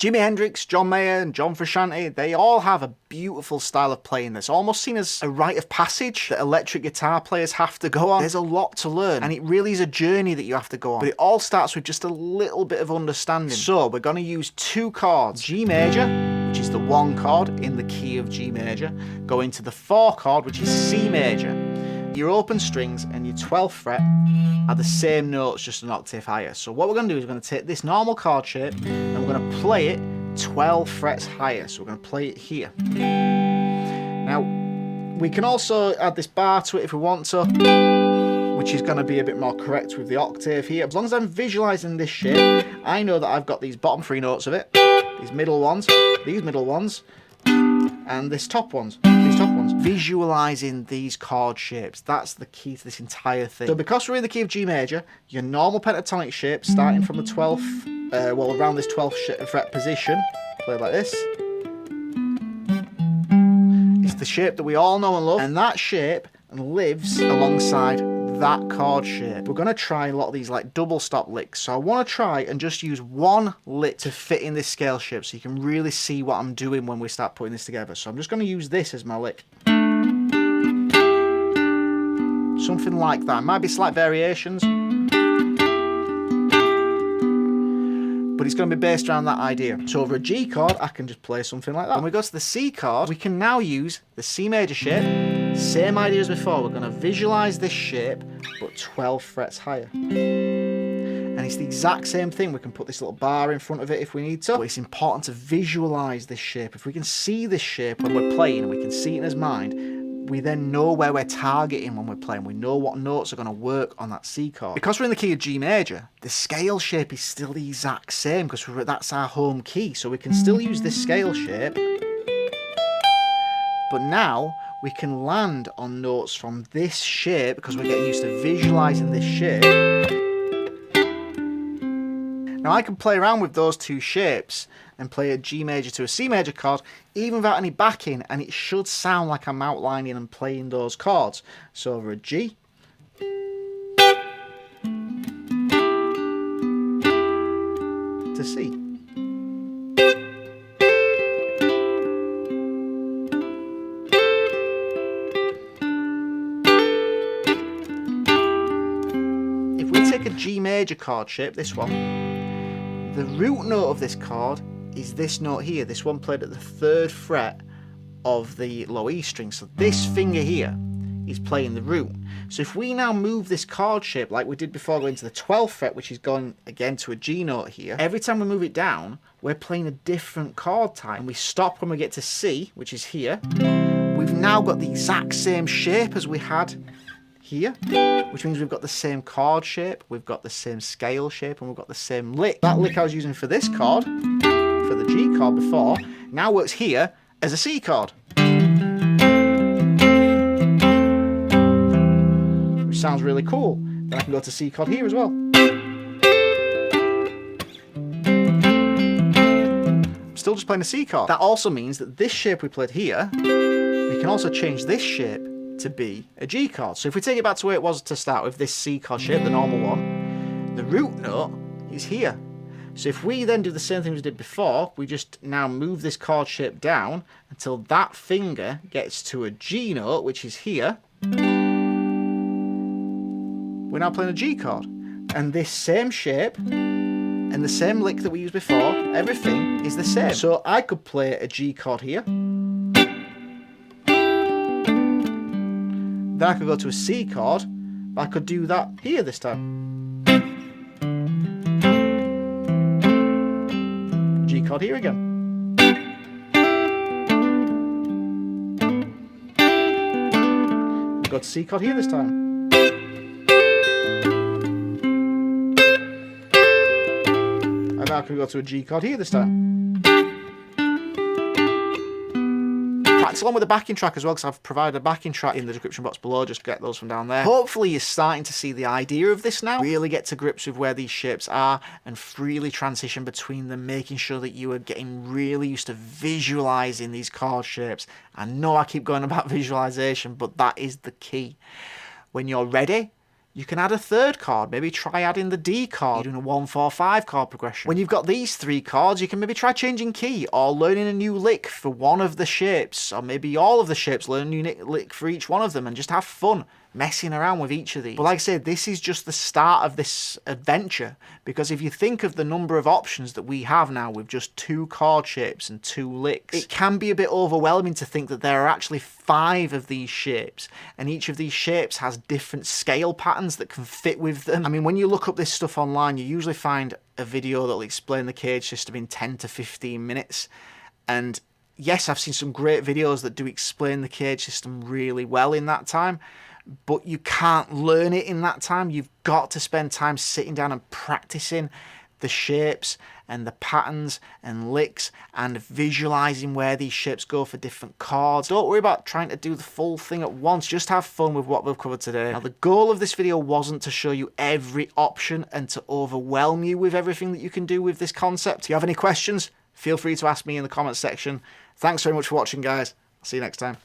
Jimi Hendrix, John Mayer and John Frusciante, they all have a beautiful style of playing that's almost seen as a rite of passage that electric guitar players have to go on. There's a lot to learn, and it really is a journey that you have to go on. But it all starts with just a little bit of understanding. So we're going to use two chords, G major, which is the 1 chord in the key of G major, go into the 4 chord, which is C major. Your open strings and your 12th fret are the same notes, just an octave higher. So what we're going to do is we're going to take this normal chord shape and we're going to play it 12 frets higher. So we're going to play it here. Now, we can also add this bar to it if we want to, which is going to be a bit more correct with the octave here. As long as I'm visualizing this shape, I know that I've got these bottom 3 notes of it, these middle ones, and this top ones, Visualizing these chord shapes, that's the key to this entire thing. So because we're in the key of G major, your normal pentatonic shape, starting from the 12th, around this 12th fret position, play like this. It's the shape that we all know and love, and that shape lives alongside that chord shape. We're going to try a lot of these like double stop licks, so I want to try and just use one lick to fit in this scale shape so you can really see what I'm doing when we start putting this together. So I'm just going to use this as my lick. Something like that. Might be slight variations, but it's going to be based around that idea. So over a G chord, I can just play something like that. When we go to the C chord, we can now use the C major shape. Same idea as before. We're going to visualize this shape, but 12 frets higher. And it's the exact same thing. We can put this little bar in front of it if we need to. But it's important to visualize this shape. If we can see this shape when we're playing, and we can see it in his mind, we then know where we're targeting when we're playing. We know what notes are going to work on that C chord. Because we're in the key of G major, the scale shape is still the exact same because that's our home key. So we can still use this scale shape. But now we can land on notes from this shape because we're getting used to visualizing this shape. Now I can play around with those two shapes and play a G major to a C major chord even without any backing, and it should sound like I'm outlining and playing those chords. So over a G, to C. If we take a G major chord shape, this one, the root note of this chord is this note here, this one played at the 3rd fret of the low E string. So this finger here is playing the root. So if we now move this chord shape like we did before going to the 12th fret, which is going again to a G note here, every time we move it down, we're playing a different chord type. And we stop when we get to C, which is here. We've now got the exact same shape as we had here, which means we've got the same chord shape, we've got the same scale shape, and we've got the same lick. That lick I was using for this chord, for the G chord before, now works here as a C chord. Which sounds really cool. Then I can go to C chord here as well. I'm still just playing a C chord. That also means that this shape we played here, we can also change this shape to be a G chord. So if we take it back to where it was to start with, this C chord shape, the normal one, the root note is here. So if we then do the same thing we did before, we just now move this chord shape down until that finger gets to a G note, which is here. We're now playing a G chord. And this same shape and the same lick that we used before, everything is the same. So I could play a G chord here. Then I could go to a C chord, but I could do that here this time. G chord here again. Go to C chord here this time. And now I could go to a G chord here this time. Practice along with the backing track as well, because I've provided a backing track in the description box below. Just get those from down there. Hopefully you're starting to see the idea of this now. Really get to grips with where these shapes are and freely transition between them, making sure that you are getting really used to visualizing these chord shapes. I know I keep going about visualization, but that is the key. When you're ready, you can add a third chord. Maybe try adding the D chord, doing a 1-4-5 chord progression. When you've got these 3 chords, you can maybe try changing key or learning a new lick for one of the shapes, or maybe all of the shapes, learn a new lick for each one of them and just have fun messing around with each of these. But like I said, this is just the start of this adventure, because if you think of the number of options that we have now with just 2 chord shapes and 2 licks, it can be a bit overwhelming to think that there are actually 5 of these shapes, and each of these shapes has different scale patterns that can fit with them. I mean, when you look up this stuff online, you usually find a video that'll explain the cage system in 10 to 15 minutes, and yes, I've seen some great videos that do explain the cage system really well in that time, but you can't learn it in that time. You've got to spend time sitting down and practicing the shapes and the patterns and licks and visualizing where these shapes go for different chords. Don't worry about trying to do the full thing at once. Just have fun with what we've covered today. Now, the goal of this video wasn't to show you every option and to overwhelm you with everything that you can do with this concept. If you have any questions, feel free to ask me in the comments section. Thanks very much for watching, guys. I'll see you next time.